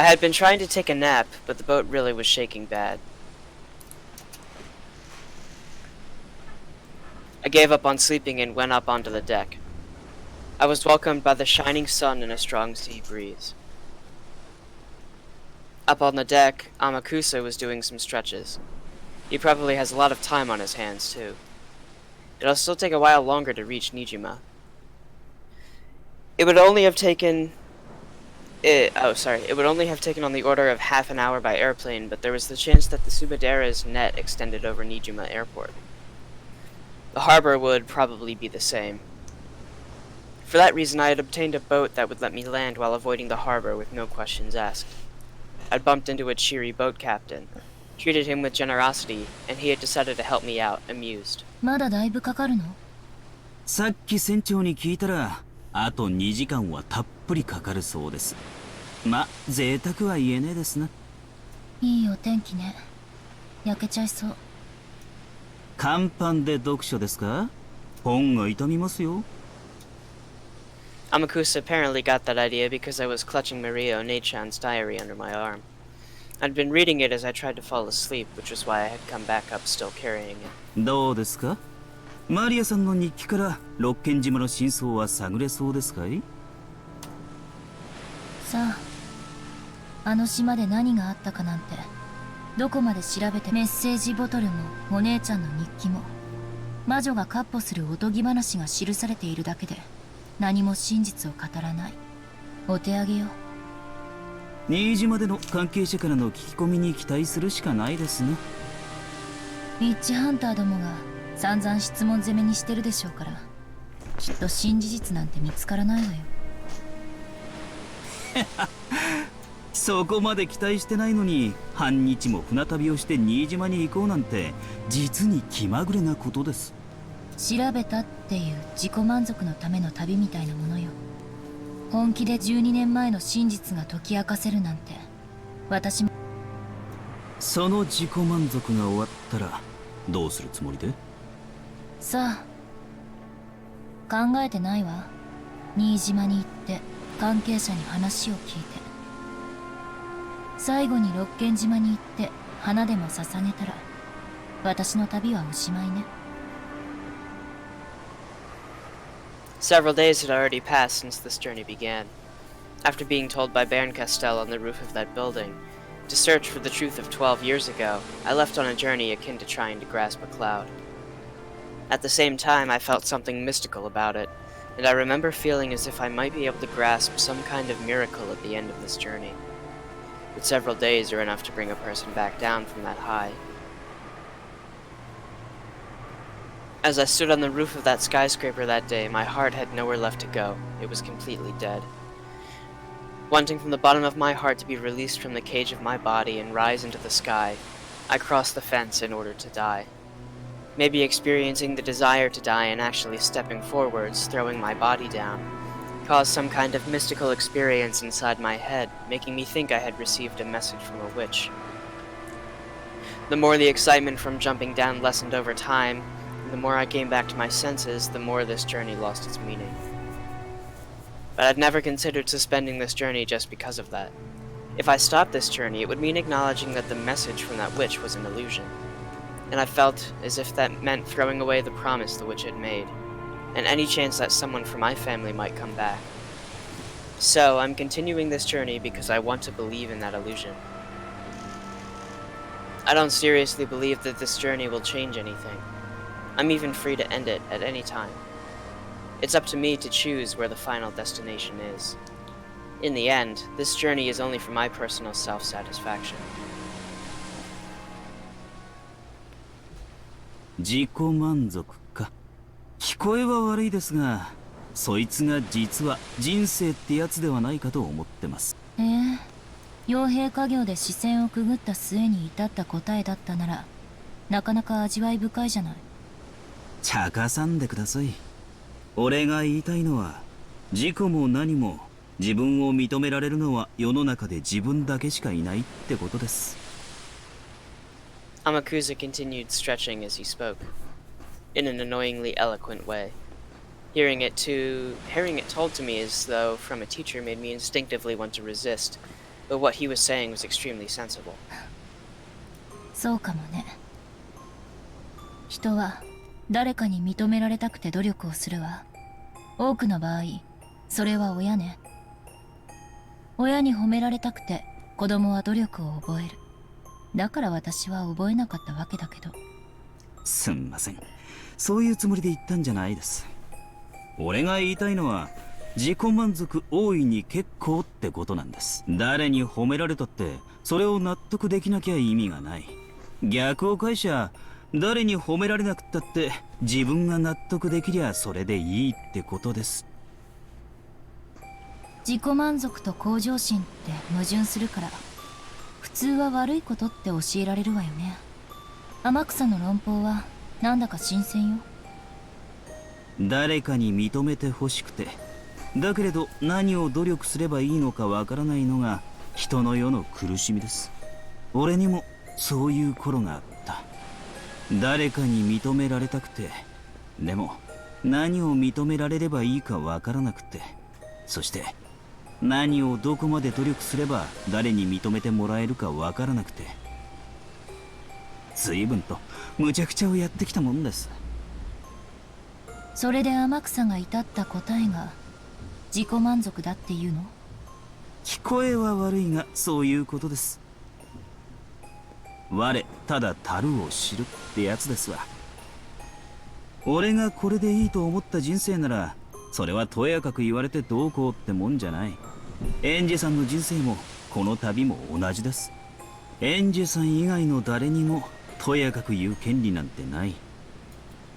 I had been trying to take a nap, but the boat really was shaking bad. I gave up on sleeping and went up onto the deck. I was welcomed by the shining sun and a strong sea breeze. Up on the deck, Amakusa was doing some stretches. He probably has a lot of time on his hands, too. It'll still take a while longer to reach Nijima. It would only have taken on the order of half an hour by airplane, but there was the chance that the Subadera's net extended over Nijima Airport. The harbor would probably be the same. For that reason, I had obtained a boat that would let me land while avoiding the harbor with no questions asked. I'd bumped into a cheery boat captain, treated him with generosity, and he had decided to help me out, amused. まだだいぶかかるの？さっき船長に聞いたら、あと2時間はたっぷりかかるそうです。ま、贅沢は言えねえですな。いいお天気ね。焼けちゃいそう。甲板で読書ですか？本が傷みますよ。Amakusa apparently got that idea because I was clutching Maria Onechan's diary under my arm. I'd been reading it as I tried to fall asleep, which was why I had come back up still carrying it. どうですか？マリアさんの日記から六軒島の真相は探れそうですかい？さあ、あの島で何があったかなんて、どこまで調べてメッセージボトルもお姉ちゃんの日記も、魔女が闊歩するおとぎ話が記されているだけで、何も真実を語らない。お手上げよ。新島での関係者からの聞き込みに期待するしかないですね。ウィッチハンターどもが散々質問攻めにしてるでしょうから、きっと真事実なんて見つからないわよ。そこまで期待してないのに、半日も船旅をして新島に行こうなんて実に気まぐれなことです。調べたっていう自己満足のための旅みたいなものよ。本気で12年前の真実が解き明かせるなんて、私も。その自己満足が終わったらどうするつもりで？さあ、考えてないわ。新島に行って関係者に話を聞いて、最後に六軒島に行って花でも捧げたら、私の旅はおしまいね。Several days had already passed since this journey began. After being told by Baron Castell on the roof of that building to search for the truth of 12 years ago, I left on a journey akin to trying to grasp a cloud. At the same time, I felt something mystical about it, and I remember feeling as if I might be able to grasp some kind of miracle at the end of this journey. But several days are enough to bring a person back down from that high. As I stood on the roof of that skyscraper that day, my heart had nowhere left to go. It was completely dead. Wanting from the bottom of my heart to be released from the cage of my body and rise into the sky, I crossed the fence in order to die. Maybe experiencing the desire to die and actually stepping forwards, throwing my body down, caused some kind of mystical experience inside my head, making me think I had received a message from a witch. The more the excitement from jumping down lessened over time, the more I came back to my senses, the more this journey lost its meaning. But I'd never considered suspending this journey just because of that. If I stopped this journey, it would mean acknowledging that the message from that witch was an illusion. And I felt as if that meant throwing away the promise the witch had made, and any chance that someone from my family might come back. So, I'm continuing this journey because I want to believe in that illusion. I don't seriously believe that this journey will change anything. I'm even free to end it at any time. It's up to me to choose where the final destination is. In the end, this journey is only for my personal self-satisfaction. 自己満足か。聞こえは悪いですが、そいつが実は人生ってやつではないかと思ってます。傭兵家業で視線をくぐった末に至った答えだったなら、なかなか味わい深いじゃない。茶化さんでください。俺が言いたいのは、自己も何も自分を認められるのは世の中で自分だけしかいないってことです。Amakusa continued stretching as he spoke, in an annoyingly eloquent way. Hearing it told to me as though from a teacher made me instinctively want to resist, but what he was saying was extremely sensible. そうかもね。人は誰かに認められたくて努力をするわ。多くの場合、それは親ね。親に褒められたくて子供は努力を覚える。だから私は覚えなかったわけだけど。すんません。そういうつもりで言ったんじゃないです。俺が言いたいのは、自己満足大いに結構ってことなんです。誰に褒められたって、それを納得できなきゃ意味がない。逆を返しゃ、誰に褒められなくったって自分が納得できりゃそれでいいってことです。自己満足と向上心って矛盾するから、普通は悪いことって教えられるわよね。天草の論法はなんだか新鮮よ。誰かに認めてほしくて、だけれど何を努力すればいいのかわからないのが人の世の苦しみです。俺にもそういう頃があった。誰かに認められたくて、でも何を認められればいいかわからなくて、そして何をどこまで努力すれば誰に認めてもらえるかわからなくて、随分と無茶苦茶をやってきたもんです。それで天草が至った答えが自己満足だっていうの？聞こえは悪いがそういうことです。我ただ足るを知るってやつですわ。俺がこれでいいと思った人生なら、それはとやかく言われてどうこうってもんじゃない。エンジェさんの人生もこの旅も同じです。エンジェさん以外の誰にもとやかく言う権利なんてない。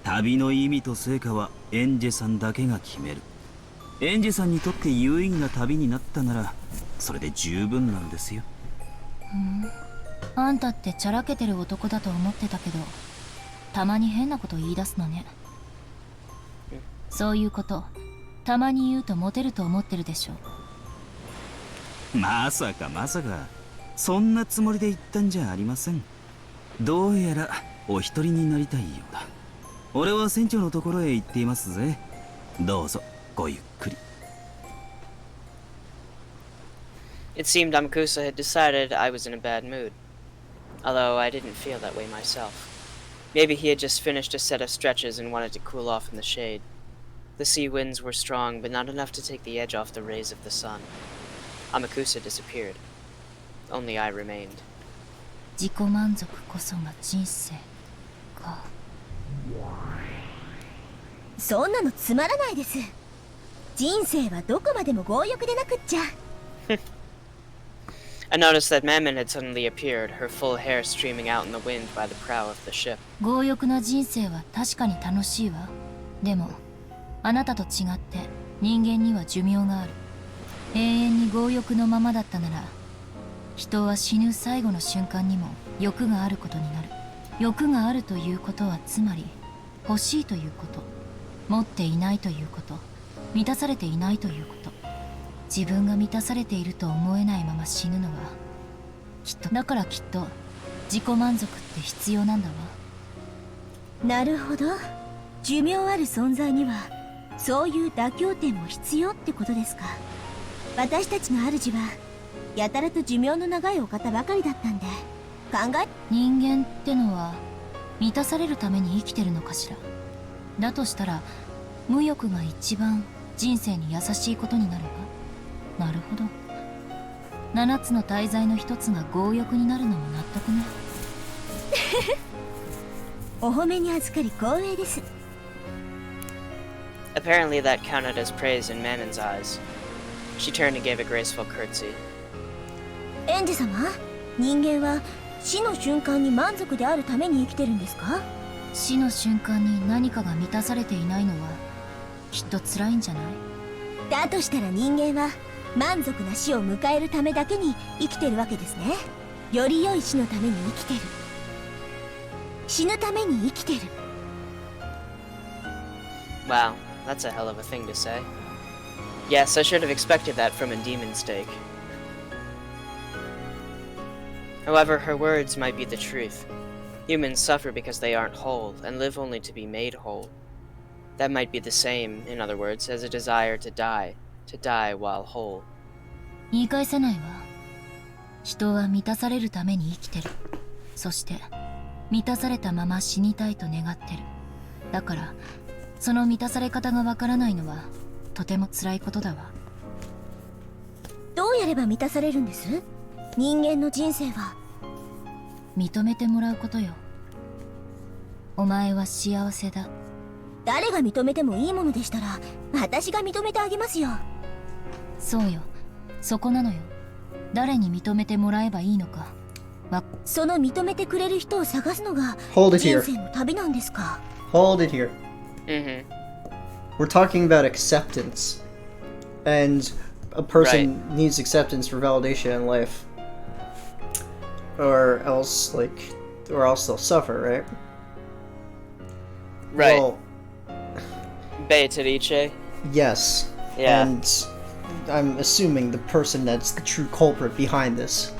旅の意味と成果はエンジェさんだけが決める。エンジェさんにとって有意義な旅になったなら、それで十分なんですよ。あんたってちゃらけてる男だと思ってたけど、たまに変なこと言い出すのね。そういうことたまに言うとモテると思ってるでしょ。まさかまさか、そんなつもりで言ったんじゃありません。どうやらお一人になりたいようだ。俺は船長のところへ行っていますぜ。どうぞごゆっくり。It seemed Amakusa had decided I was in a bad mood, although I didn't feel that way myself. Maybe he had just finished a set of stretches and wanted to cool off in the shade. The sea winds were strong, but not enough to take the edge off the rays of the sun. Amakusa disappeared. Only I remained. 自己満足こそが人生か。そんなのつまらないです。人生はどこまでも強欲でなくっちゃ。I noticed that Mammon had suddenly appeared, her full hair streaming out in the wind by the prow of the ship. 強欲な人生は確かに楽しいわ。でもあなたと違って人間には寿命がある。永遠に強欲のままだったなら、人は死ぬ最後の瞬間にも欲があることになる。欲があるということはつまり欲しいということ、持っていないということ、満たされていないということ。自分が満たされていると思えないまま死ぬのはきっと、だからきっと自己満足って必要なんだわ。なるほど。寿命ある存在にはそういう妥協点も必要ってことですか。私たちの主はやたらと寿命の長いお方ばかりだったんで、人間ってのは満たされるために生きてるのかしら。だとしたら無欲が一番人生に優しいことになるわ。なるほど。7つの大罪の一つが強欲になるのも納得ね。お褒めに預かり光栄です。Apparently that counted as praise in Mammon's eyes. She turned and gave a graceful curtsy. エンジ様、人間は死の瞬間に満足であるために生きてるんですか？死の瞬間に何かが満たされていないのはきっと辛いんじゃない？だとしたら人間は満足な死を迎えるためだけに生きてるわけですね。より良い死のために生きてる。死ぬために生きてる。Wow, that's a hell of a thing to say. Yes, I should have expected that from a demon stake. However, her words might be the truth. Humans suffer because they aren't whole, and live only to be made whole. That might be the same, in other words, as a desire to die while whole. 言い返せないわ。人は満たされるために生きてる。そして満たされたまま死にたいと願ってる。だからその満たされ方がわからないのはとても辛いことだわ。どうやれば満たされるんです？人間の人生は。認めてもらうことよ。お前は幸せだ。誰が認めてもいいものでしたら私が認めてあげますよ。そうよ、そこなのよ。誰に認めてもらえばいいのか。その認めてくれる人を探すのが Hold it 人 here. 生の旅なんですか。 Hold it here. Mm-hmm. We're talking about acceptance. And a person needs acceptance for validation in life. Or else they'll suffer, right? Right. Well, Beatrice. yes. Yeah. And I'm assuming the person that's the true culprit behind this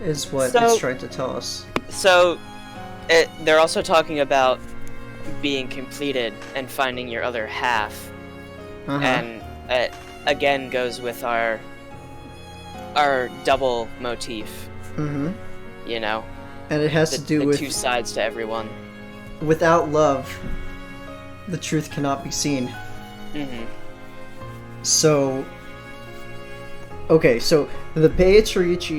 is what it's trying to tell us. So, they're also talking about being completed and finding your other half, and it again goes with our double motif. Mm-hmm. You know, And it has to do the with two sides to everyone. without love, the truth cannot be seen. Mm-hmm. So, okay, so the Beatrice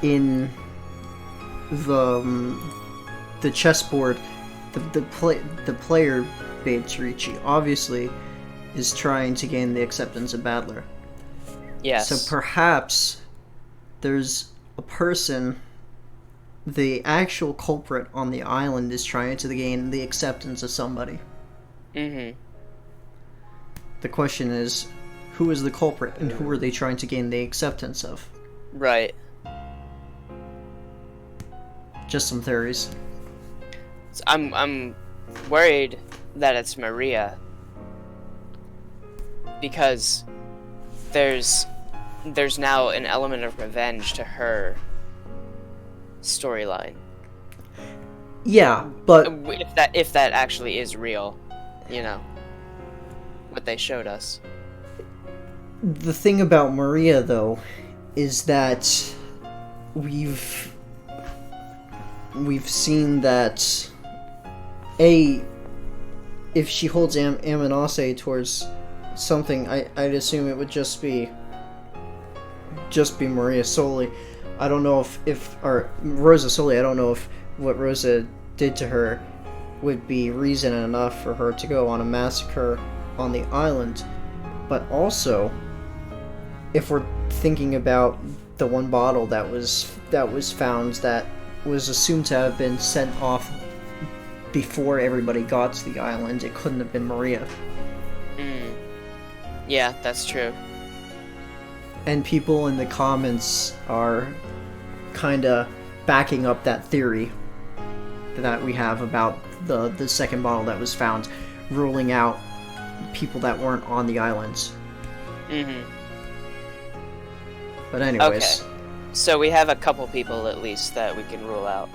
in the chessboard, the player Beatrice obviously is trying to gain the acceptance of Battler. Yes. So perhaps there's a person, the actual culprit on the island is trying to gain the acceptance of somebody. Mm-hmm. The question is, who is the culprit and who are they trying to gain the acceptance of? Right. Just some theories. So I'm worried that it's Maria, because there's now an element of revenge to her storyline. Yeah, but If that actually is real, you know, what they showed us. the thing about Maria, though, is that we've seen that if she holds Aminase towards something, I'd assume it would just be Maria solely. I don't know or Rosa solely. I don't know if what Rosa did to her would be reason enough for her to go on a massacre on the island. But also, if we're thinking about the one bottle that was found that was assumed to have been sent off before everybody got to the island, it couldn't have been Maria. Yeah, that's true. And people in the comments are kinda backing up that theory that we have about the second bottle that was found, ruling out people that weren't on the islands. Mm-hmm. But anyways. Okay. So we have a couple people at least that we can rule out.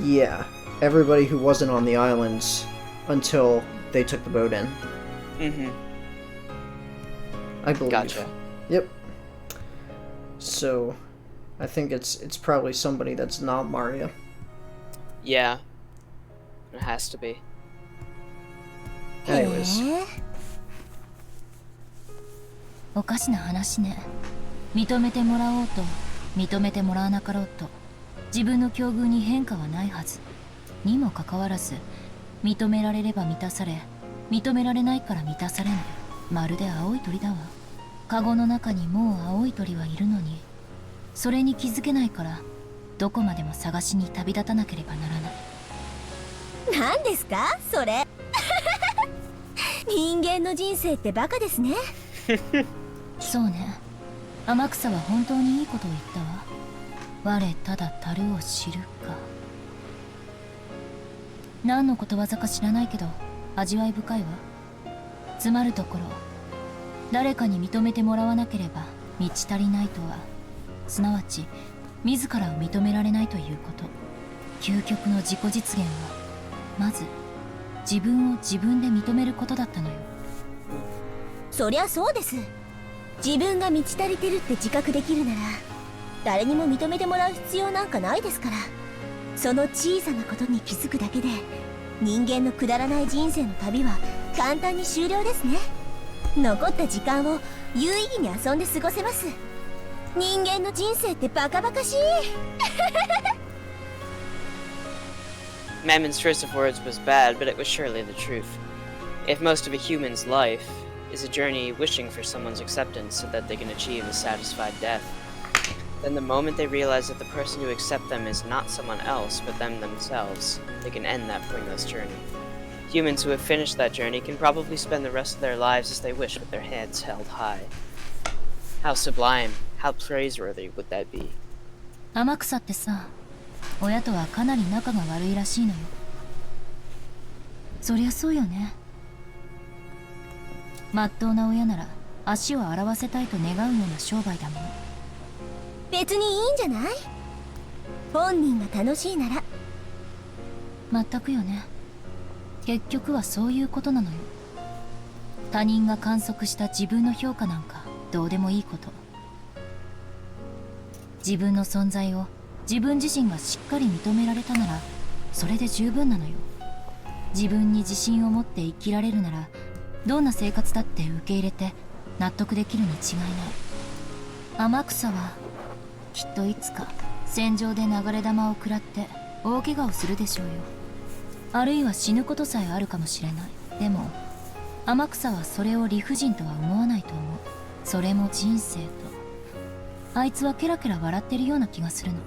Yeah. Everybody who wasn't on the islands until they took the boat in. Mm-hmm. I believe. Gotcha. Yep. So, I think it's probably somebody that's not Maria. Yeah. It has to be. Anyways. おかしな話ね。認めてもらおうと認めてもらわなかろうと自分の境遇に変化はないはずにもかかわらず、認められれば満たされ、認められないから満たされない。まるで青い鳥だわ。カゴの中にもう青い鳥はいるのに、それに気づけないからどこまでも探しに旅立たなければならない。何ですかそれ。人間の人生ってバカですね。そうね、天草は本当にいいことを言ったわ。我ただ樽を知るか。何のことわざか知らないけど味わい深いわ。つまるところ、誰かに認めてもらわなければ満ち足りないとは、すなわち自らを認められないということ。究極の自己実現はまず自分を自分で認めることだったのよ。そりゃそうです。自分が満ち足りてるって自覚できるなら誰にも認めてもらう必要なんかないですから。その小さなことに気づくだけで人間のくだらない人生の旅は簡単に終了ですね。残った時間を有意義に遊んで過ごせます。人間の人生ってバカバカしい。Mammon's choice of words was bad, but it was surely the truth. If most of a human's life is a journey wishing for someone's acceptance so that they can achieve a satisfied death, then the moment they realize that the person who accepts them is not someone else but them themselves, they can end that pointless journey. Humans who have finished that journey can probably spend the rest of their lives as they wish with their heads held high. How sublime, how praiseworthy would that be? 天草ってさ、親とはかなり仲が悪いらしいのよ。そりゃそうよね。まっとうな親なら足を洗わせたいと願うような商売だもの。別にいいんじゃない？本人が楽しいなら。まったくよね。結局はそういうことなのよ。他人が観測した自分の評価なんかどうでもいいこと。自分の存在を自分自身がしっかり認められたならそれで十分なのよ。自分に自信を持って生きられるならどんな生活だって受け入れて納得できるに違いない。天草はきっといつか戦場で流れ弾を食らって大怪我をするでしょうよ。あるいは死ぬことさえあるかもしれない。でも天草はそれを理不尽とは思わないと思う。それも人生と。あいつはケラケラ笑ってるような気がするの。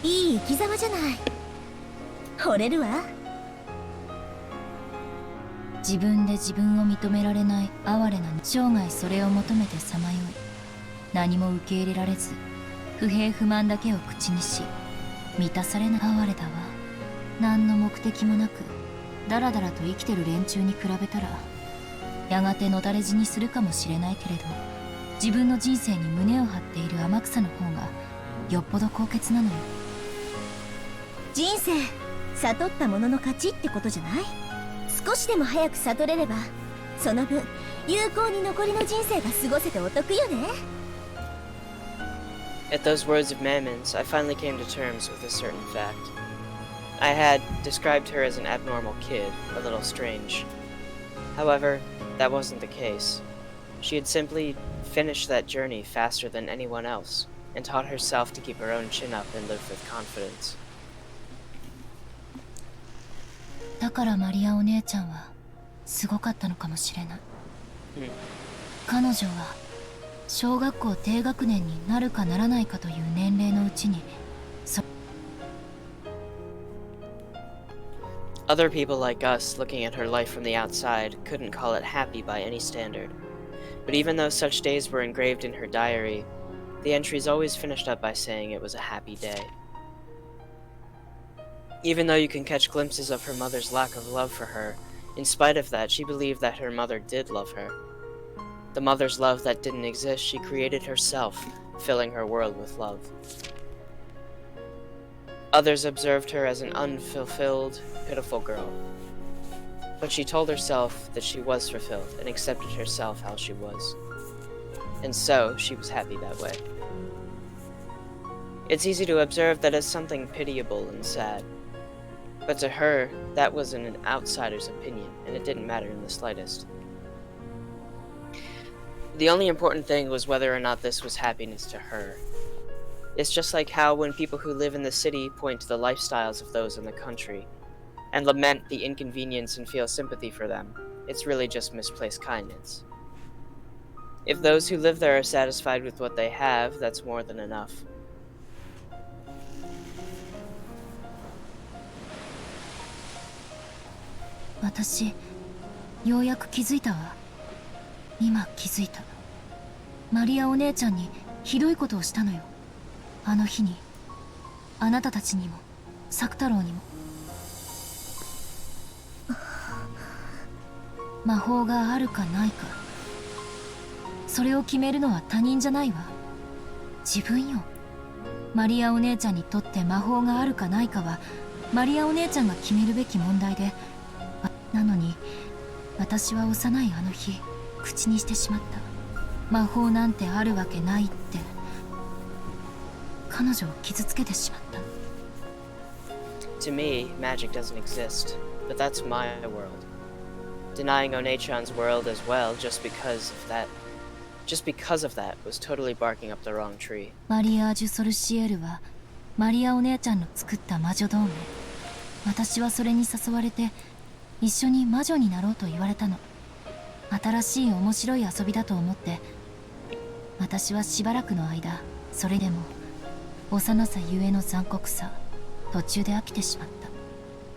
いい生き様じゃない。惚れるわ。自分で自分を認められない哀れな生涯それを求めてさまよい何も受け入れられず不平不満だけを口にし満たされない哀れだわ。何の目的もなくダラダラと生きてる連中に比べたらやがてのだれ死にするかもしれないけれど自分の人生に胸を張っている天草の方がよっぽど高潔なのよ。人生悟ったものの勝ちってことじゃない？少しでも早く悟れればその分有効に残りの人生が過ごせてお得よね。At those words of Mammon's, I finally came to terms with a certain fact. I had described her as an abnormal kid, a little strange. However, that wasn't the case. She had simply finished that journey faster than anyone else, and taught herself to keep her own chin up and live with confidence. だからマリアお姉ちゃんはすごかったのかもしれない。彼女は小学校低学年になるかならないかという年齢のうちにOther people like us, looking at her life from the outside, couldn't call it happy by any standard. But even though such days were engraved in her diary, the entries always finished up by saying it was a happy day. Even though you can catch glimpses of her mother's lack of love for her, in spite of that, she believed that her mother did love her. The mother's love that didn't exist, she created herself, filling her world with love. Others observed her as an unfulfilled, pitiful girl. But she told herself that she was fulfilled and accepted herself how she was. And so, she was happy that way. It's easy to observe that as something pitiable and sad. But to her, that was an outsider's opinion, and it didn't matter in the slightest. The only important thing was whether or not this was happiness to her. It's just like how when people who live in the city point to the lifestyles of those in the country, and lament the inconvenience and feel sympathy for them, it's really just misplaced kindness. If those who live there are satisfied with what they have, that's more than enough. 私ようやく気づいたわ。今気づいた。マリアお姉ちゃんにひどいことをしたのよ。あの日にあなたたちにも作太郎にも。魔法があるかないかそれを決めるのは他人じゃないわ。自分よ。マリアお姉ちゃんにとって魔法があるかないかはマリアお姉ちゃんが決めるべき問題で、なのに私は幼いあの日口にしてしまった。魔法なんてあるわけないって。彼女を傷つけてしまった。 To me, magic doesn't exist, but that's my world. Denying Onechan's world as well just because of that was totally barking up the wrong tree. マリアージュ・ソルシエルはマリアお姉ちゃんの作った魔女同盟。私はそれに誘われて一緒に魔女になろうと言われたの。新しい面白い遊びだと思って、私はしばらくの間それでも幼さゆえの残酷さ、途中で飽きてしまっ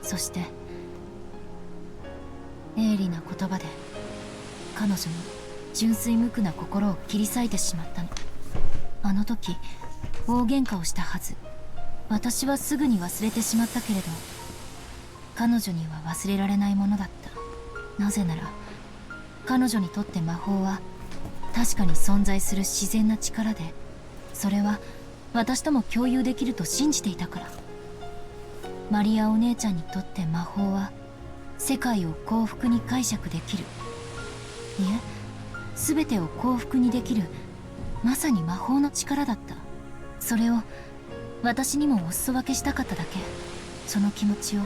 た。そして鋭利な言葉で彼女の純粋無垢な心を切り裂いてしまったの。あの時大喧嘩をしたはず。私はすぐに忘れてしまったけれど、彼女には忘れられないものだった。なぜなら彼女にとって魔法は確かに存在する自然な力で、それは私とも共有できると信じていたから。マリアお姉ちゃんにとって魔法は世界を幸福に解釈できる、いえ全てを幸福にできる、まさに魔法の力だった。それを私にもお裾分けしたかっただけ。その気持ちを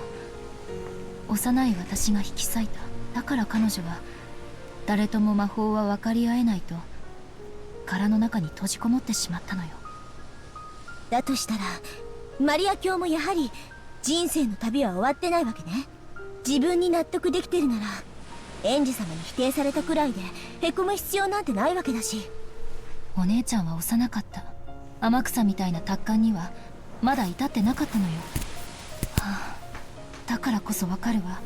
幼い私が引き裂いた。だから彼女は誰とも魔法は分かり合えないと殻の中に閉じこもってしまったのよ。だとしたらマリア卿もやはり人生の旅は終わってないわけね。自分に納得できてるなら園児様に否定されたくらいでへこむ必要なんてないわけだし。お姉ちゃんは幼かった。天草みたいな達観にはまだ至ってなかったのよ。はあ、だからこそわかるわ。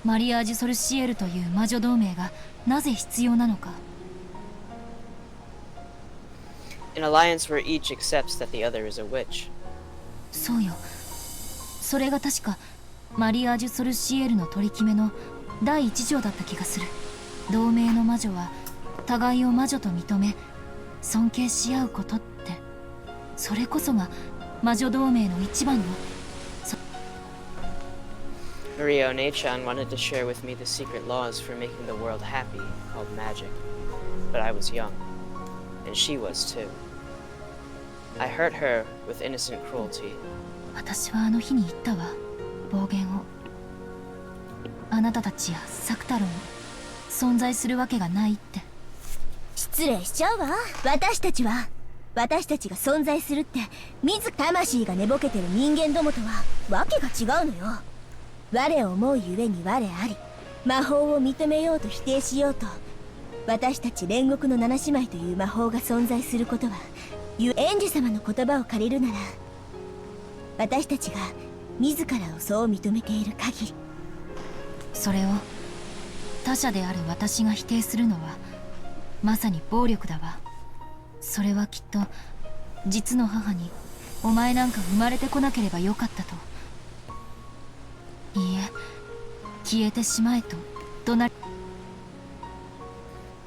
マリアージュ・ソルシエルという魔女同盟がなぜ必要なのか。 An alliance where each accepts that the other is a witch. そうよ。それが確かマリアージュ・ソルシエルの取り決めの第一条だった気がする。同盟の魔女は互いを魔女と認め尊敬し合うことって、それこそが魔女同盟の一番の。 Maria Onechan wanted to share with me the secret laws for making the world happy, called magic. But I was young, and she was too. I hurt her with innocent cruelty. 私はあの日に言ったわ、暴言を。あなたたちやサクタロン存在するわけがないって。失礼しちゃうわ。私たちが存在するって自魂が寝ぼけてる人間どもとはわけが違うのよ。我を思うゆえに我あり、魔法を認めようと否定しようと、私たち煉獄の七姉妹という魔法が存在することは、園児様の言葉を借りるなら、私たちが自らをそう認めている限り。それを他者である私が否定するのはまさに暴力だわ。それはきっと実の母にお前なんか生まれてこなければよかったと、いいえ消えてしまえと怒鳴り。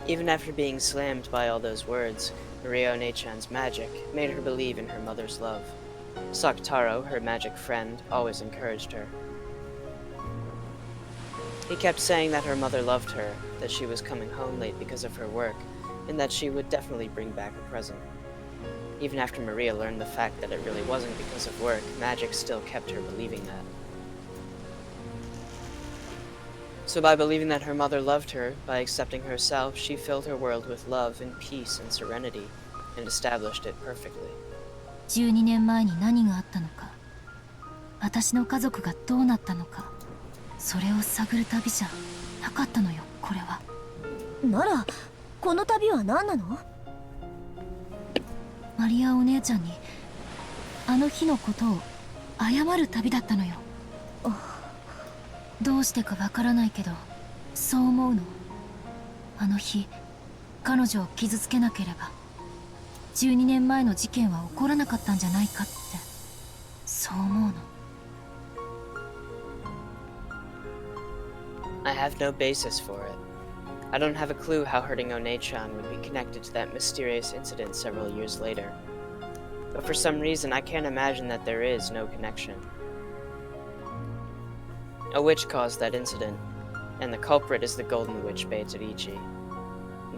Even after being slammed by all those words, Maria Onechan's magic made her believe in her mother's love. Saktaro, her magic friend, always encouraged her. He kept saying that her mother loved her, that she was coming home late because of her work, and that she would definitely bring back a present. Even after Maria learned the fact that it really wasn't because of work, magic still kept her believing that. So by believing that her mother loved her, by accepting herself, she filled her world with love and peace and serenity, and established it perfectly. 12年前に何があったのか、私の家族がどうなったのか、それを探る旅じゃなかったのよ、これは。ならこの旅は何なの？マリアお姉ちゃんにあの日のことを謝る旅だったのよ。どうしてかわからないけどそう思うの。あの日彼女を傷つけなければ12年前の事件は起こらなかったんじゃないかって、そう思うの。 I have no basis for it. I don't have a clue how hurting Onechan would be connected to that mysterious incident several years later. But for some reason, I can't imagine that there is no connection. A witch caused that incident, and the culprit is the Golden Witch Beitarichi.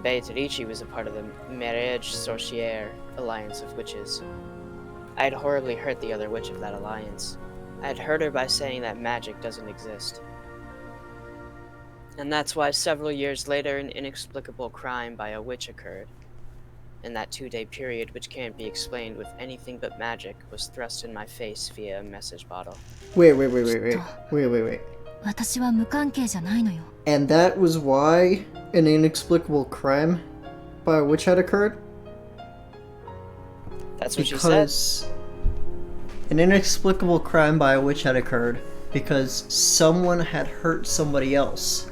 Beatrice was a part of the Mariage Sorcière alliance of witches. I had horribly hurt the other witch of that alliance. I had hurt her by saying that magic doesn't exist. And that's why several years later an inexplicable crime by a witch occurred. And that 2-day period, which can't be explained with anything but magic, was thrust in my face via a message bottle. Wait. 私は無関係じゃないのよ。 And that was why an inexplicable crime by a witch had occurred? That's what you said? Because an inexplicable crime by a witch had occurred because someone had hurt somebody else.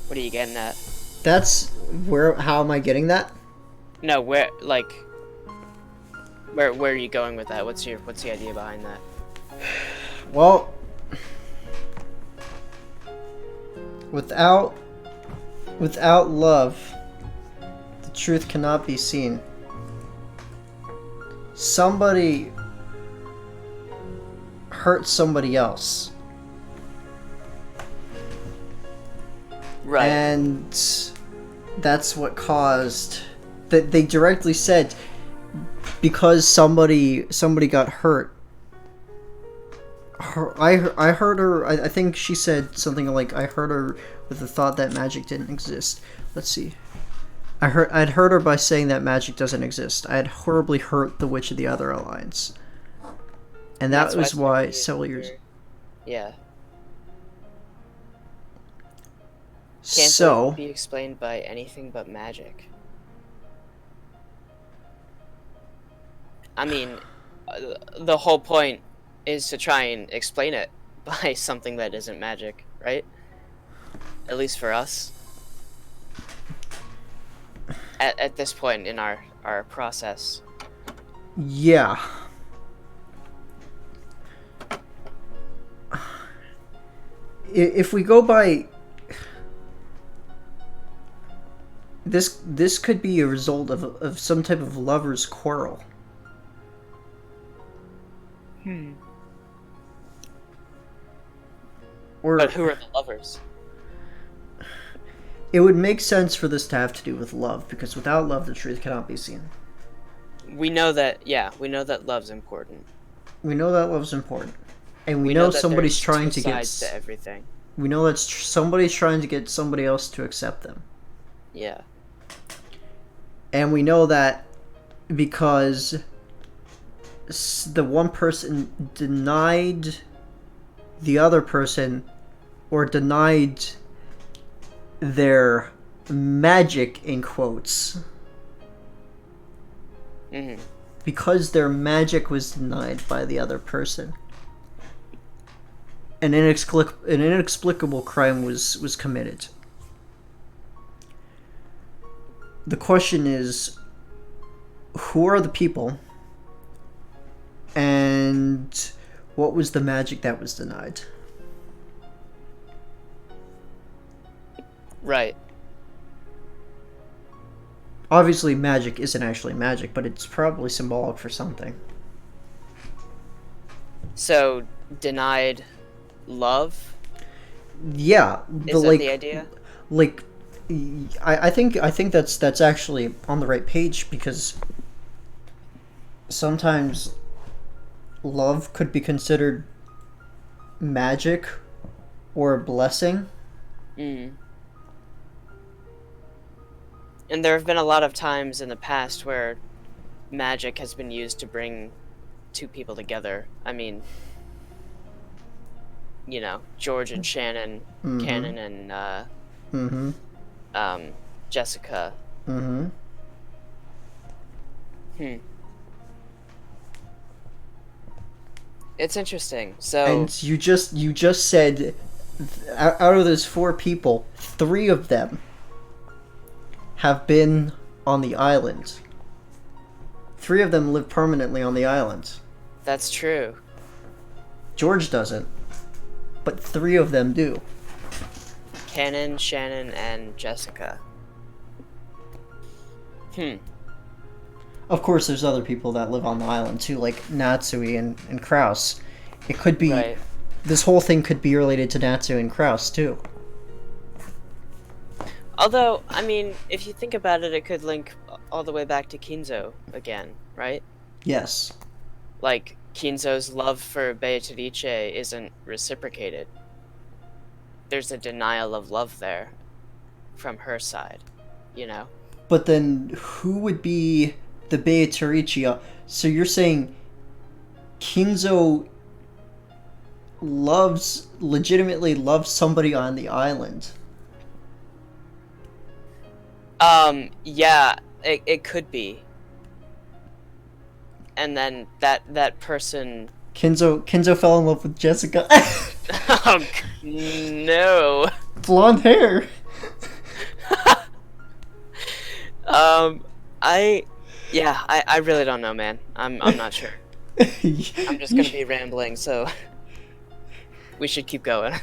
What are you getting at? That's how am I getting that? No, where are you going with that? What's the idea behind that? Well, without love, the truth cannot be seen. Somebody hurt somebody else. Right. And that's what caused that. They directly said because somebody got hurt. I heard her. I think she said something like, "I heard her with the thought that magic didn't exist." Let's see. I'd heard her by saying that magic doesn't exist. I had horribly hurt the witch of the other alliance, and that was why several years. Yeah. Can't So be explained by anything but magic. I mean, the whole point is to try and explain it by something that isn't magic, right? At least for us. At this point in our process. yeah. If we go by this could be a result of some type of lover's quarrel. Or But who are the lovers? it would make sense for this to have to do with love, because without love the truth cannot be seen. We know that love's important. We know that love's important. And we know know that somebody's there's trying two to get sides to everything. we know that somebody's trying to get somebody else to accept them. Yeah. And we know that because the one person denied the other person, or denied their magic in quotes, because their magic was denied by the other person, an inexplicable crime was committed. The question is, who are the people, and what was the magic that was denied? Right. Obviously, magic isn't actually magic, but it's probably symbolic for something. So, denied love? Yeah, Is that the idea? Like, I think that's actually on the right page, because sometimes love could be considered magic or a blessing. And there have been a lot of times in the past where magic has been used to bring two people together. I mean, you know, George and Shannon, Cannon and Jessica. It's interesting. So, And you just said, out of those 4 people, 3 of them have been on the island. 3 of them live permanently on the island. that's true. George doesn't, but 3 of them do. Cannon, Shannon, and Jessica. Of course, there's other people that live on the island too, like Natsui and Kraus. It could be Right. this whole thing could be related to Natsu and Kraus too. Although, I mean, if you think about it, it could link all the way back to Kinzo again, right? Yes. Like, Kinzo's love for Beatrice isn't reciprocated. There's a denial of love there from her side, you know? But then who would be the Beatrice? So you're saying Kinzo legitimately loves somebody on the island? Yeah, it could be. And then that person... Kinzo fell in love with Jessica. No. Blonde hair. I really don't know, man. I'm not sure. I'm just gonna be rambling, so we should keep going.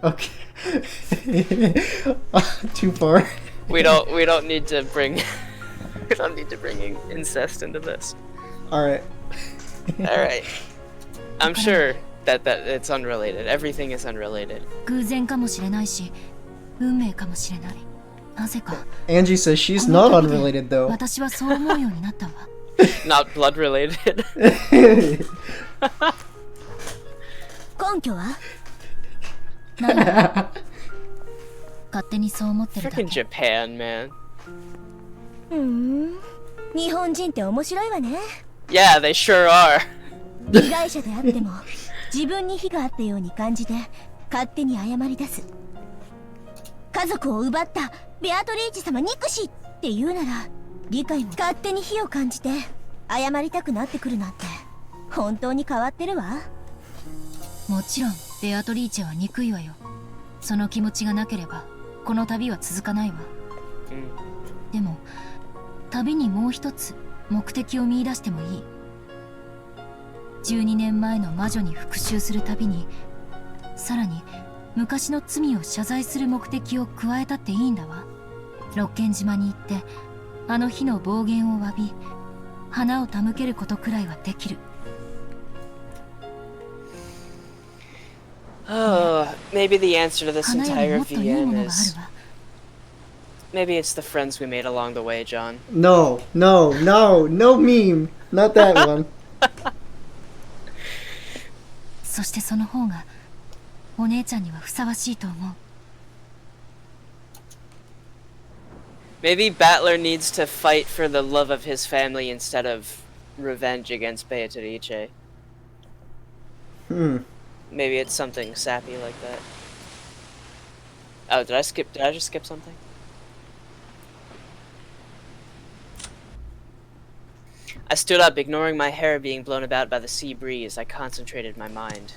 Okay. Too far. We don't need to bring we don't need to bring incest into this. All right. All right. I'm sure that it's unrelated. Everything is unrelated. 偶然かもしれないし、運命かもしれない。なぜか Angie says she's not unrelated though. 私はそう思うようになったわ。Not blood related. 根拠は？ないわ。勝手にそう思ってるだけ。 Freaking Japan, man. 日本人って面白いわね。Yeah, they sure are. 被害者であっても自分に非があったように感じて勝手に謝り出す。家族を奪ったベアトリーチ様憎しって言うなら理解も。勝手に非を感じて謝りたくなってくるなんて本当に変わってるわ。もちろんベアトリーチェは憎いわよ。その気持ちがなければこの旅は続かないわ。でも旅にもう一つ目的を見出してもいい。12年前の魔女に復讐する旅にさらに昔の罪を謝罪する目的を加えたっていいんだわ。六軒島に行ってあの日の暴言を詫び花を手向けることくらいはできる。 Oh, maybe the answer to this 花より entire もっといいも VN のがある is わ。 maybe it's the friends we made along the way, John. No meme. Not that one. そしてその方がお姉ちゃんにはふさわしいと思う。 Maybe Battler needs to fight for the love of his family instead of revenge against Beatrice. Maybe it's something sappy like that. Oh, did I just skip something? I stood up, ignoring my hair being blown about by the sea breeze. I concentrated my mind.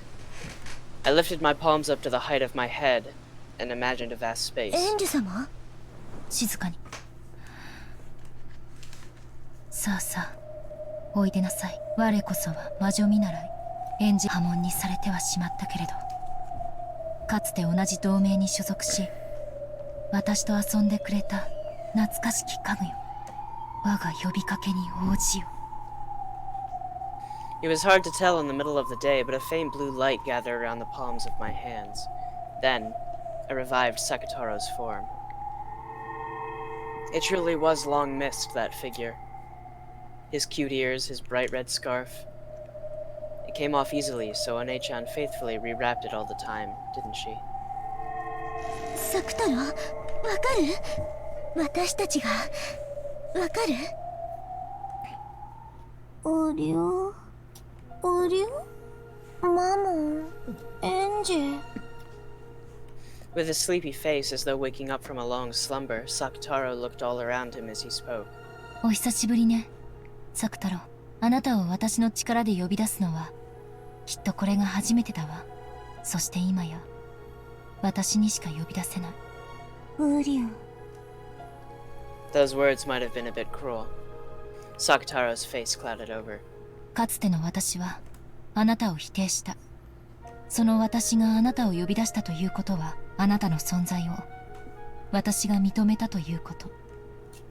I lifted my palms up to the height of my head and imagined a vast space. エンジ様？静かに。さあさあ、おいでなさい。我こそは魔女見習い。演じ破門にされてはしまったけれど、かつて同じ同盟に所属し、私と遊んでくれた懐かしき家具よ。我が呼びかけに応じよ。 It was hard to tell in the middle of the day, but a faint blue light gathered around the palms of my hands. Then, I revived Sakataro's form. It truly was long missed, that figure. His cute ears, his bright red scarf. It came off easily, so One-chan faithfully rewrapped it all the time, didn't she? サクタロ、わかる？私たちがわかる？おりょおりょマモエンジ。 With a sleepy face, as though waking up from a long slumber, Sakataro looked all around him as he spoke. お久しぶりね、サクタロ。あなたを私の力で呼び出すのはきっとこれが初めてだわ。そして今や私にしか呼び出せない。おりょ。 Those words might have been a bit cruel. Sakataro's face clouded over. かつての私はあなたを否定した。その私があなたを呼び出したということは、あなたの存在を私が認めたということ。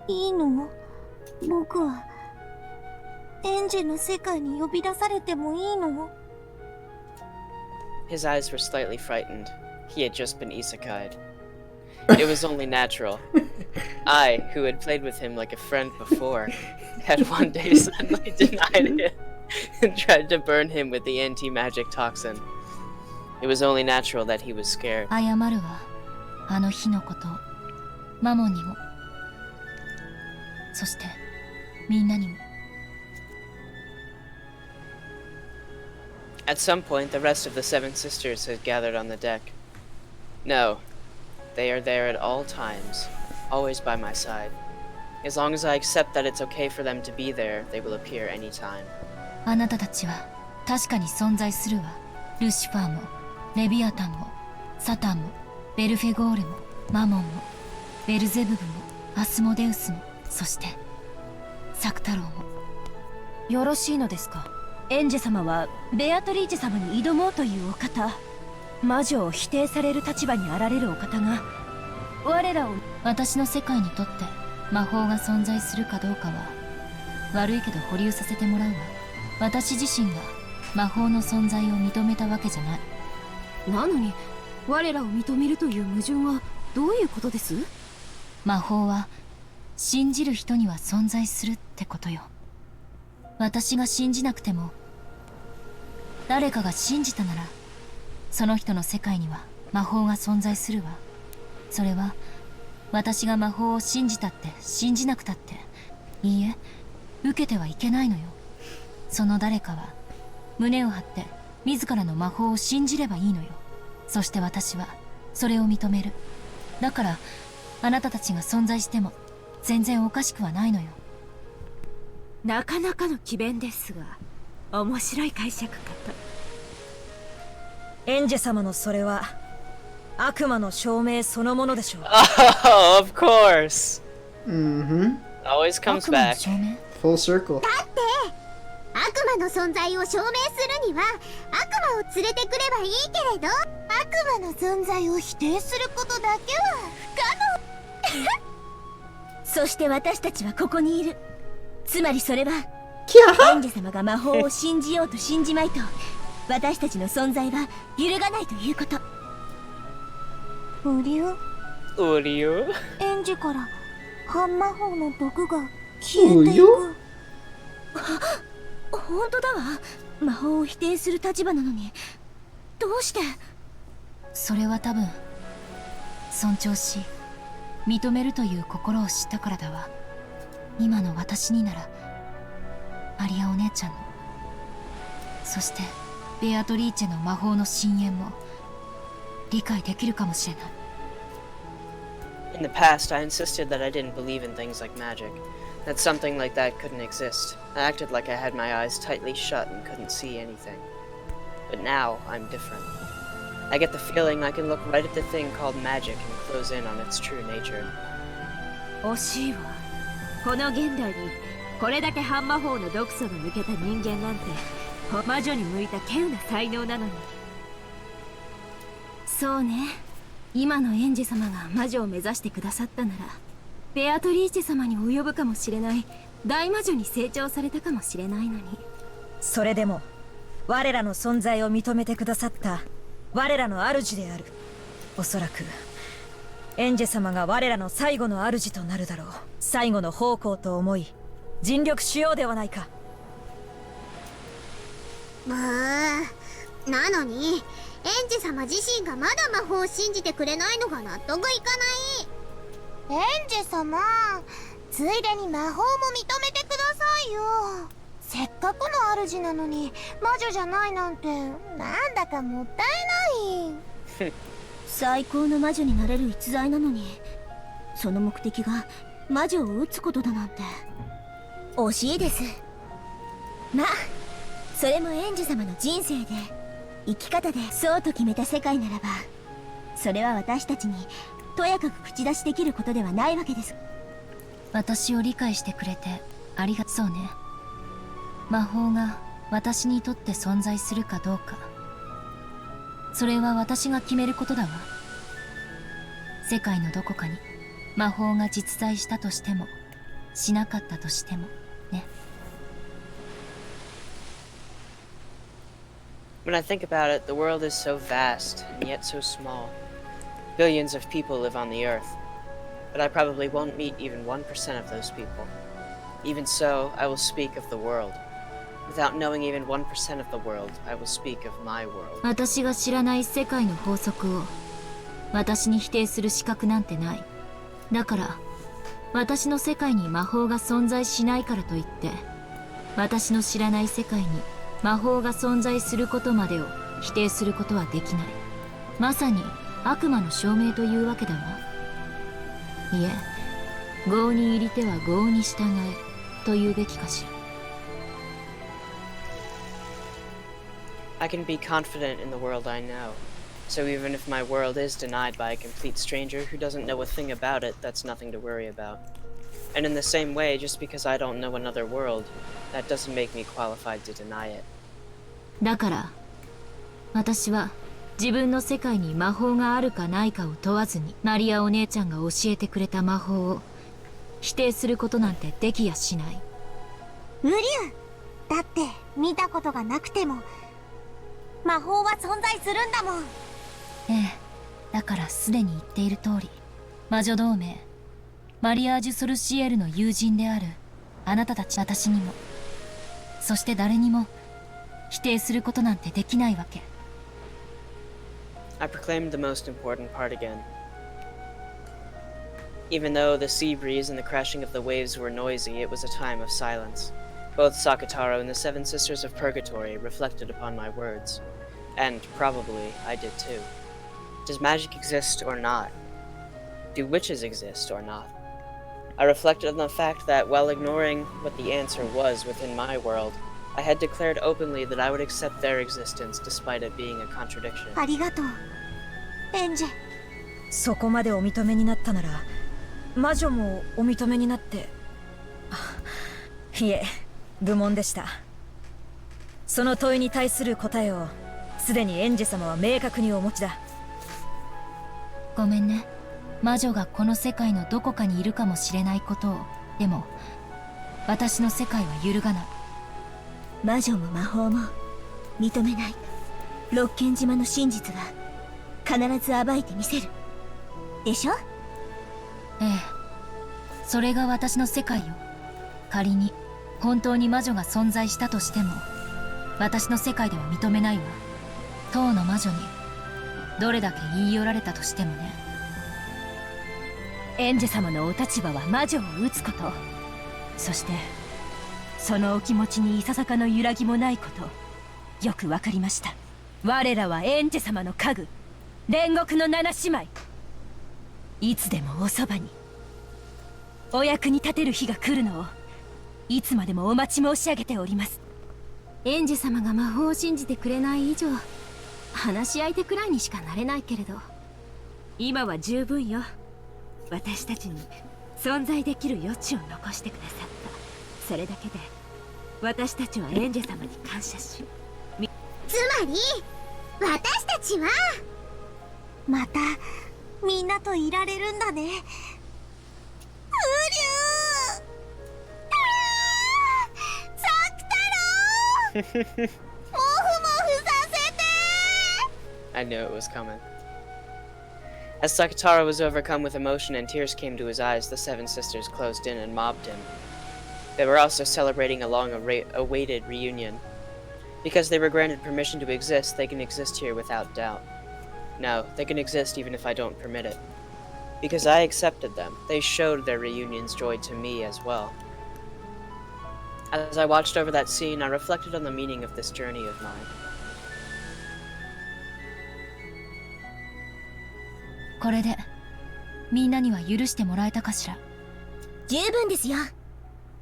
いいの？僕はエンジェの世界に呼び出されてもいいの？ His eyes were slightly frightened. He had just been isekai'd. It was only natural. I, who had played with him like a friend before, had one day suddenly denied him and tried to burn him with the anti-magic toxin. It was only natural that he was scared. 謝るわ。あの日のこと。マモンにも。そして、みんなにも。At some point, the rest of the seven sisters had gathered on the deck. No, they are there at all times, always by my side. As long as I accept that it's okay for them to be there, they will appear anytime. あなたたちは確かに存在するわ。ルシファーも、レビアタンも、サタンも、ベルフェゴールも、マモンも、ベルゼブブも、アスモデウスも、そして、サクタロウも。よろしいのですか？エンジェ様はベアトリーチェ様に挑もうというお方、魔女を否定される立場にあられるお方が我らを。私の世界にとって魔法が存在するかどうかは悪いけど保留させてもらうわ。私自身が魔法の存在を認めたわけじゃない。なのに我らを認めるという矛盾はどういうことです？魔法は信じる人には存在するってことよ。私が信じなくても誰かが信じたならその人の世界には魔法が存在するわ。それは私が魔法を信じたって信じなくたって、いいえ、受けてはいけないのよ。その誰かは胸を張って自らの魔法を信じればいいのよ。そして私はそれを認める。だからあなたたちが存在しても全然おかしくはないのよ。なかなかの詭弁ですが、面白い解釈かと。エンジェ様のそれは悪魔の証明そのものでしょう。Oh, of course. Mm-hmm. Always comes 悪魔の back. 証明？ Full circle. 悪魔の存在を証明するには悪魔を連れてくればいいけれど、悪魔の存在を否定することだけは不可能。そして私たちはここにいる。つまりそれはエンジェ様が魔法を信じようと信じまいと私たちの存在は揺るがないということ。無流 Uryu? エンジから半魔法の毒が消えていく。本当だわ。魔法を否定する立場なのにどうして。それは多分尊重し認めるという心を知ったからだわ。今の私にならアリアお姉ちゃんの、そしてベアトリーチェの魔法の深淵も理解できるかもしれない。 In the past, I insisted that I didn't believe in things like magic, that something like that couldn't exist. I acted like I had my eyes tightly shut and couldn't see anything. But now, I'm different. I get the feeling I can look right at the thing called magic and close in on its true nature. 惜しいわ。この現代にこれだけ半魔法の毒素が抜けた人間なんて魔女に向いた稀有な才能なのに。そうね、今のエンジェ様が魔女を目指してくださったならベアトリーチェ様に及ぶかもしれない大魔女に成長されたかもしれないのに。それでも我らの存在を認めてくださった我らの主である。おそらくエンジェ様が我らの最後の主となるだろう。最後の奉公と思い尽力しようではないか。なのにエンジ様自身がまだ魔法を信じてくれないのが納得いかない。エンジ様、ついでに魔法も認めてくださいよ。せっかくの主なのに魔女じゃないなんてなんだかもったいない。最高の魔女になれる逸材なのにその目的が魔女を撃つことだなんて惜しいです。まあそれもエンジェ様の人生で生き方でそうと決めた世界ならばそれは私たちにとやかく口出しできることではないわけです。私を理解してくれてありがとうね。魔法が私にとって存在するかどうか、それは私が決めることだわ。世界のどこかに魔法が実在したとしてもしなかったとしてもね。When I think about it, the world is so vast, and yet so small. Billions of people live on the Earth, but I probably won't meet even 1% of those people. Even so, I will speak of the world. Without knowing even 1% of the world, I will speak of my world. 私が知らない世界の法則を私に否定する資格なんてない。だから私の世界に魔法が存在しないからといって私の知らない世界に魔法が存在することまでを否定することはできない。まさに悪魔の証明というわけだわ。いえ、業に入りては業に従えと言うべきかしら。I can be confident in the world I know. So even if my world is denied by a complete stranger who doesn't know a thing about it, that's nothing to worry about. And in the same way, just because I don't know another world, that doesn't make me qualified to deny it. だから私は自分の世界に魔法があるかないかを問わずにマリアお姉ちゃんが教えてくれた魔法を否定することなんてできやしない。ウリュウだって見たことがなくても魔法は存在するんだもん。ええ、だからすでに言っている通り、魔女同盟マリアージュ・ソルシエルの友人であるあなたたち、私にも、そして誰にも否定することなんてできないわけ。I proclaimed the most important part again. Even though the sea breeze and the crashing of the waves were noisy, it was a time of silence. Both Sakataro and the Seven Sisters of Purgatory reflected upon my words. And probably I did too. Does magic exist or not? Do witches exist or not? I reflected on the fact that while ignoring what the answer was within my world, I had declared openly that I would accept their existence despite it being a contradiction. ありがとう、エンジェ。そこまでお認めになったなら魔女もお認めになって。いえ、愚問でした。その問いに対する答えをすでにエンジェ様は明確にお持ちだ。ごめんね、魔女がこの世界のどこかにいるかもしれないことを。でも私の世界は揺るがない。魔女も魔法も認めない。六軒島の真実は必ず暴いてみせるでしょ。ええ、それが私の世界よ。仮に本当に魔女が存在したとしても私の世界では認めないわ。当の魔女にどれだけ言い寄られたとしてもね。エンジェ様のお立場は魔女を撃つこと、そしてそのお気持ちにいささかの揺らぎもないこと、よくわかりました。我らはエンジェ様の家具、煉獄の七姉妹。いつでもおそばに、お役に立てる日が来るのをいつまでもお待ち申し上げております。エンジェ様が魔法を信じてくれない以上、話し相手くらいにしかなれないけれど、今は十分よ。私たちに存在できる余地を残してくださった。それだけで私たちはエンジェ様に感謝し、つまり私たちはまたみんなといられるんだね。うりゅう、サク太郎もふもふさせて。 I knew it was coming. As Sakataro was overcome with emotion and tears came to his eyes, the Seven Sisters closed in and mobbed him. They were also celebrating a long-awaited reunion. Because they were granted permission to exist, they can exist here without doubt. No, they can exist even if I don't permit it. Because I accepted them, they showed their reunion's joy to me as well. As I watched over that scene, I reflected on the meaning of this journey of mine. これでみんなには許してもらえたかしら。十分ですよ。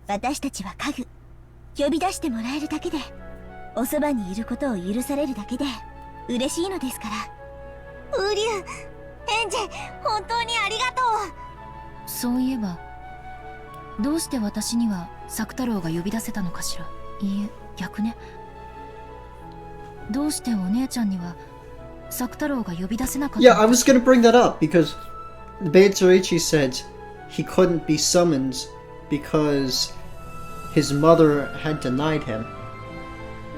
私たちは家具、呼び出してもらえるだけで、おそばにいることを許されるだけで嬉しいのですから。ウリュウ、エンジェ、本当にありがとう。そういえばどうして私には作太郎が呼び出せたのかしら。いいえ、逆ね。どうしてお姉ちゃんには作太郎が呼び出せなかったの Yeah, か。 I was gonna bring that up because Beitsuichi said he couldn't be summoned because his mother had denied him.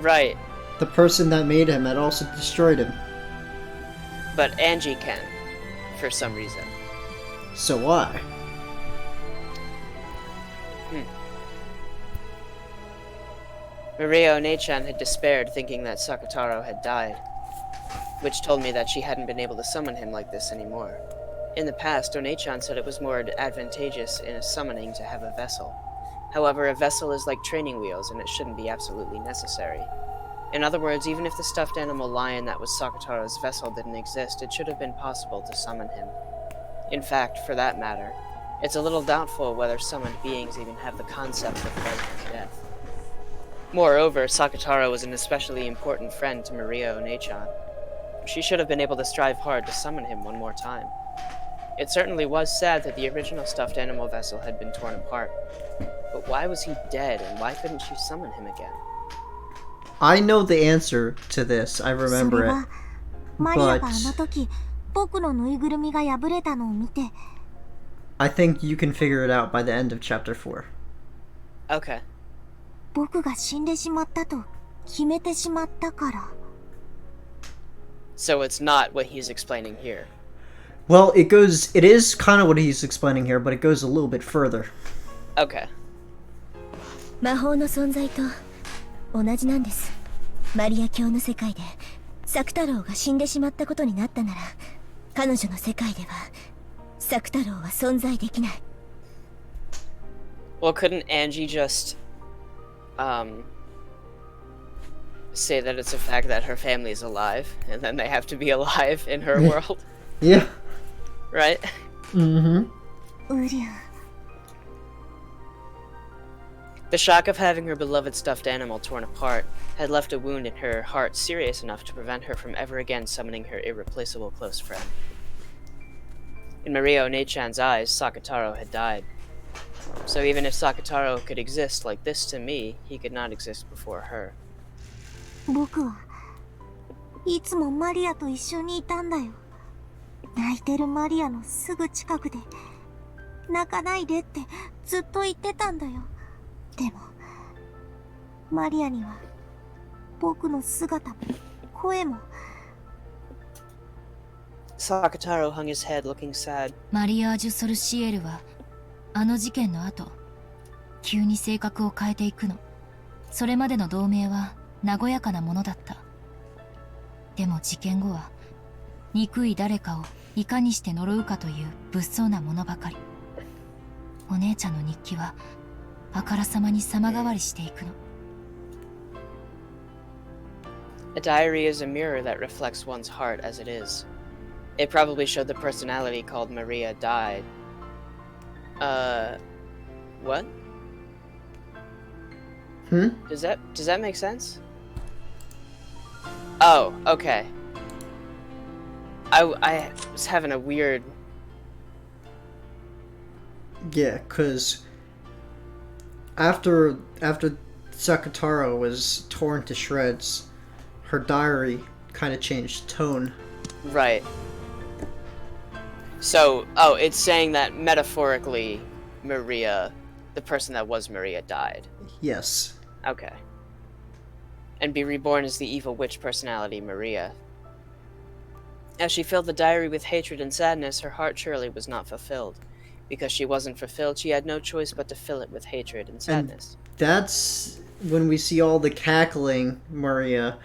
Right. the person that made him had also destroyed him. But Angie can, for some reason. So why? Maria Onechan had despaired, thinking that Sakataro had died, which told me that she hadn't been able to summon him like this anymore. In the past, Onechan said it was more advantageous in a summoning to have a vessel. However, a vessel is like training wheels, and it shouldn't be absolutely necessary. In other words, even if the stuffed animal lion that was Sakataro's vessel didn't exist, it should have been possible to summon him. In fact, for that matter, it's a little doubtful whether summoned beings even have the concept of life and death. Moreover, Sakataro was an especially important friend to Maria Onechan. She should have been able to strive hard to summon him one more time. It certainly was sad that the original stuffed animal vessel had been torn apart. But why was he dead, and why couldn't she summon him again? I know the answer to this. I remember it. マリアがあ But の時僕のぬいぐるみが破れたのを見て I think you can figure it out by the end of chapter 4. Okay. 僕が死んでしまったと決めてしまったから So it's not what he's explaining here. Well, it is kind of what he's explaining here, but it goes a little bit further. Okay. 魔法の存在と同じなんです。マリア教の世界でサク太郎が死んでしまったことになったなら、彼女の世界ではサク太郎は存在できない。 Well, couldn't Angie just, say that it's a fact that her family is alive, and then they have to be alive in her world? Yeah. Right? Mm-hmm. ウリュウ The shock of having her beloved stuffed animal torn apart had left a wound in her heart serious enough to prevent her from ever again summoning her irreplaceable close friend. In Maria Onechan's eyes, Sakataro had died. So even if Sakataro could exist like this to me, he could not exist before her. 僕はいつもマリアと一緒にいたんだよ。泣いてるマリアのすぐ近くで泣かないでってずっと言ってたんだよ。でもマリアには僕の姿も声も Sakataro hung his head, looking sad. マリアージュ・ソルシエルはあの事件の後急に性格を変えていくの。それまでの同盟は和やかなものだった。でも事件後は憎い誰かをいかにして呪うかという物騒なものばかり。お姉ちゃんの日記はあからさまに様変わりしていくの。 A diary is a mirror that reflects one's heart as it is. It probably showed the personality called Maria died. What? Does that make sense? Oh, okay. I was having a weird... Yeah, because after Sakataro was torn to shreds, her diary kind of changed tone. Right. So, it's saying that metaphorically, Maria, the person that was Maria, died. Yes. Okay. And be reborn as the evil witch personality, Maria. As she filled the diary with hatred and sadness, her heart surely was not fulfilled. Because she wasn't fulfilled, she had no choice but to fill it with hatred and sadness. And that's when we see all the cackling Maria,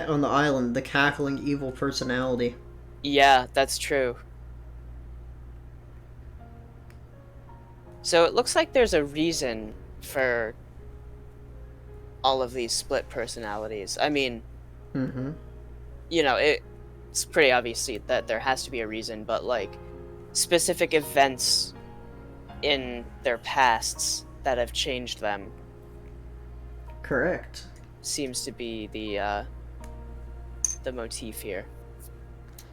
on the island, the cackling evil personality. Yeah, that's true. So it looks like there's a reason for all of these split personalities. I mean, you know, it's pretty obvious that there has to be a reason, but like specific events in their pasts that have changed them. Correct. Seems to be the motif here.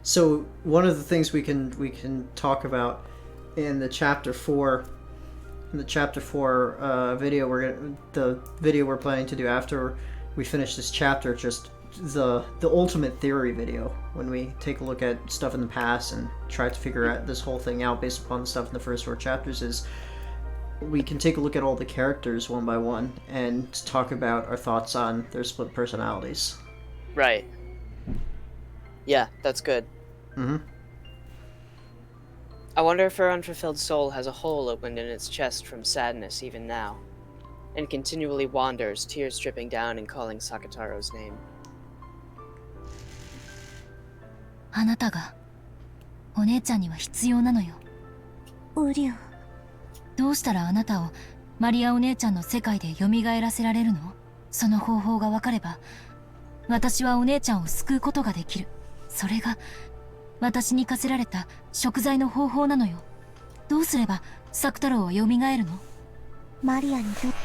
So one of the things we can talk about in the chapter 4 video the video we're planning to do after we finish this chapter, just the ultimate theory video, when we take a look at stuff in the past and try to figure out this whole thing out based upon the stuff in the first 4 chapters, is we can take a look at all the characters one by one and talk about our thoughts on their split personalities. Right. Yeah, that's good. Mm-hmm. I wonder if her unfulfilled soul has a hole opened in its chest from sadness even now, and continually wanders, tears dripping down and calling Sakataro's name. あなたがお姉ちゃんには必要なのよ。ウリュウ。どうしたらあなたをマリアお姉ちゃんの世界で蘇らせられるの？その方法がわかれば、私はお姉ちゃんを救うことができる。それが私に課せられた贖罪の方法なのよ。どうすればサク太郎は蘇るの？マリアにとって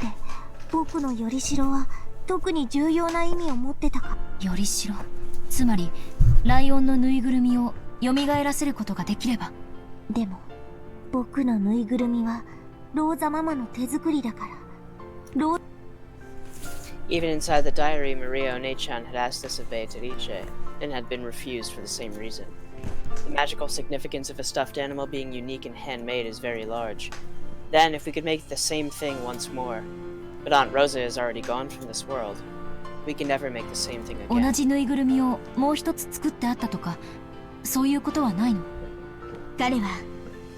僕のよりしろは特に重要な意味を持ってたか。よりしろ、つまりライオンのぬいぐるみを蘇らせることができれば。でも僕のぬいぐるみはローザママの手作りだから。Even inside the diary, Maria One-chan had asked this of Beatrice, and had been refused for the same reason. The magical significance of a stuffed animal being unique and handmade is very large. Then, if we could make the same thing once more, but Aunt Rosa is already gone from this world, we can never make the same thing 同 again. じぬいぐるみをもう一つ作ってあったとか、そういうことはないの？彼は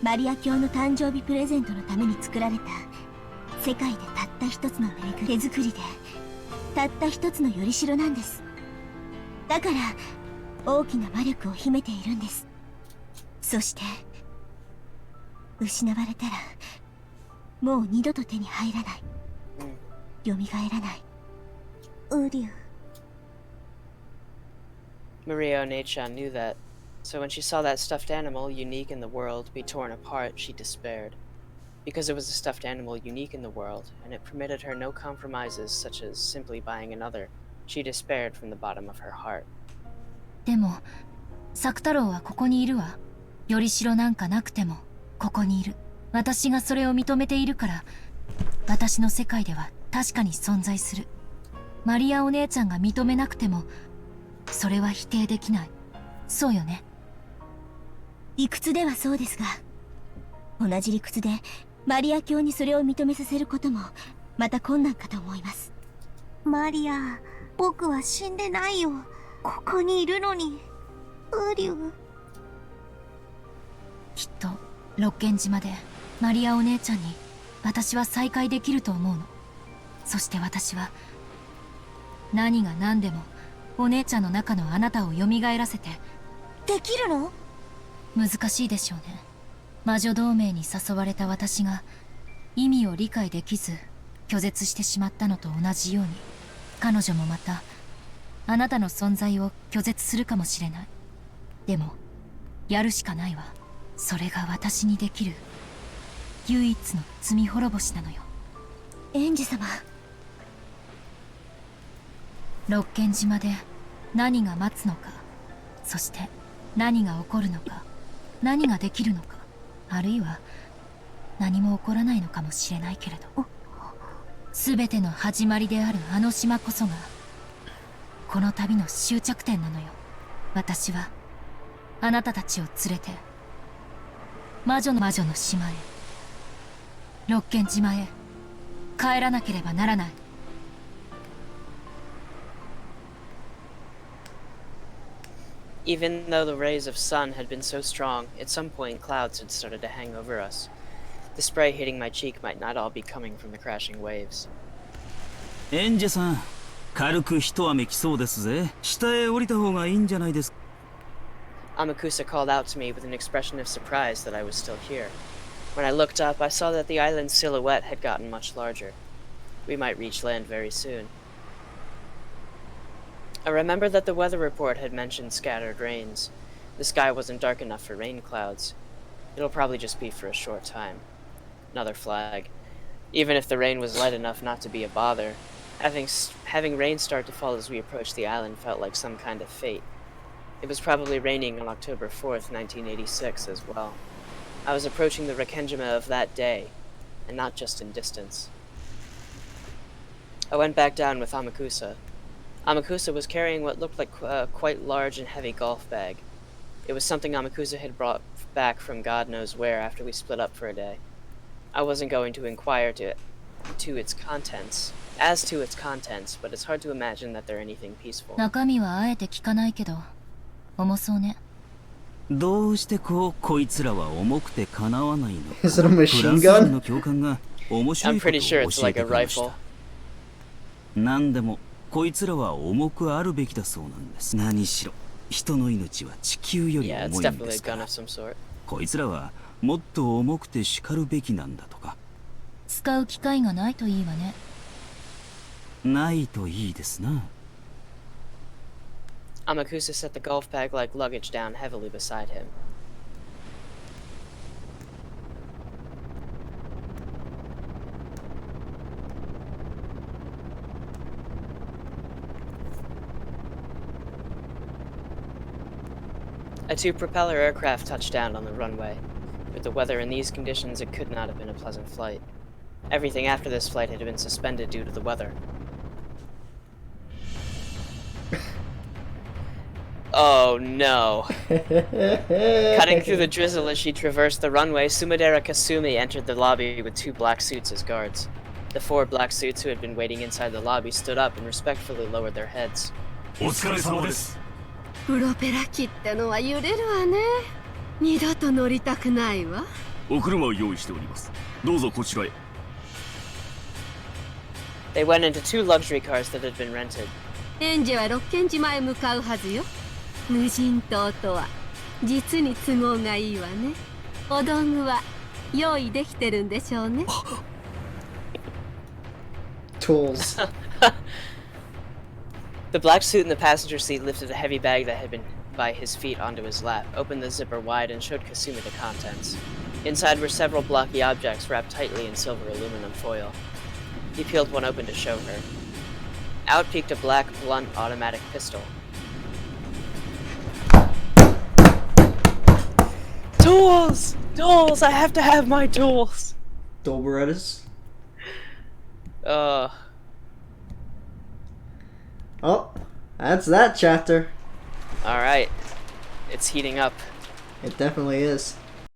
マリア教の誕生日プレゼントのために作られた世界でたった一つのぬいぐるみ、手作りでたった一つのよりしろなんです。だから大きな魔力を秘めているんです。そして失われたらもう二度と手に入らない、蘇らない。ウリュウ。 Maria One-chan knew that, so when she saw that stuffed animal, unique in the world, be torn apart, she despaired. Because it was a stuffed animal unique in the world, and it permitted her no compromises such as simply buying another, she despaired from the bottom of her heart. でもサク太郎はここにいるわ。よりしろなんかなくてもここにいる。私がそれを認めているから、私の世界では確かに存在する。マリアお姉ちゃんが認めなくてもそれは否定できない。そうよね。理屈ではそうですが、同じ理屈でマリア教にそれを認めさせることもまた困難かと思います。マリア、僕は死んでないよ。ここにいるのに。ウリュウ。きっと六軒島でマリアお姉ちゃんに私は再会できると思うの。そして私は何が何でもお姉ちゃんの中のあなたを蘇らせて。できるの？難しいでしょうね。魔女同盟に誘われた私が意味を理解できず拒絶してしまったのと同じように、彼女もまたあなたの存在を拒絶するかもしれない。でもやるしかないわ。それが私にできる唯一の罪滅ぼしなのよ。エンジ様。六軒島で何が待つのか、そして何が起こるのか、何ができるのか、あるいは何も起こらないのかもしれないけれど、全ての始まりであるあの島こそがこの旅の終着点なのよ。私はあなたたちを連れて魔女の島へ、六軒島へ帰らなければならない。Even though the rays of sun had been so strong, at some point clouds had started to hang over us. The spray hitting my cheek might not all be coming from the crashing waves. エンジェさん、軽く一雨来そうですぜ。下へ降りた方がいいんじゃないですか。Amakusa called out to me with an expression of surprise that I was still here. When I looked up, I saw that the island's silhouette had gotten much larger. We might reach land very soon. I remembered that the weather report had mentioned scattered rains. The sky wasn't dark enough for rain clouds. It'll probably just be for a short time. Another flag. Even if the rain was light enough not to be a bother, having rain start to fall as we approached the island felt like some kind of fate. It was probably raining on October 4th, 1986 as well. I was approaching the Rekenjima of that day, and not just in distance. I went back down with Amakusa. Amakusa was carrying what looked like a quite large and heavy golf bag. It was something Amakusa had brought back from God knows where after we split up for a day. I wasn't going to inquire to its contents, as to its contents, but it's hard to imagine that they're anything peaceful. 中身はあえて聞かないけど重そうね。どうしてこいつらは重くてかなわないのか。 Is it a フ machine ランス人 gun? の教官が面白 I'm いことを pretty sure it's 教え like て a くれまし rifle. た。なんでもこいつらは重くあるべきだそうなんです。何しろ人の命は地球より Yeah, it's 重いん definitely で a すか gun ら。 of some sort. こいつらはもっと重くて叱るべきなんだとか。使う機会がないといいわね。ないといいですな。Amakusa set the golf bag like luggage down heavily beside him. A two-propeller aircraft touched down on the runway. With the weather in these conditions, it could not have been a pleasant flight. Everything after this flight had been suspended due to the weather. Oh no. Cutting through the drizzle as she traversed the runway, Sumadera Kasumi entered the lobby with 2 black suits as guards. The 4 black suits who had been waiting inside the lobby stood up and respectfully lowered their heads. お疲れ様です。プロペラ機ってのは揺れるわね。二度と乗りたくないわ。お車を用意しております。どうぞこちらへ。They went into 2 luxury cars that had been rented. エンジェは六軒島へ向かうはずよ。無人島とは実に都合がいいわね。お道具は用意できてるんでしょうね。Tools. The black suit in the passenger seat lifted a heavy bag that had been by his feet onto his lap, opened the zipper wide, and showed Kasumi the contents. Inside were several blocky objects wrapped tightly in silver aluminum foil. He peeled one open to show her. Out peeked a black, blunt automatic pistol. Tools! Tools! I have to have my tools! Dual Berettas. Oh, that's that chapter. Alright. It's heating up. It definitely is.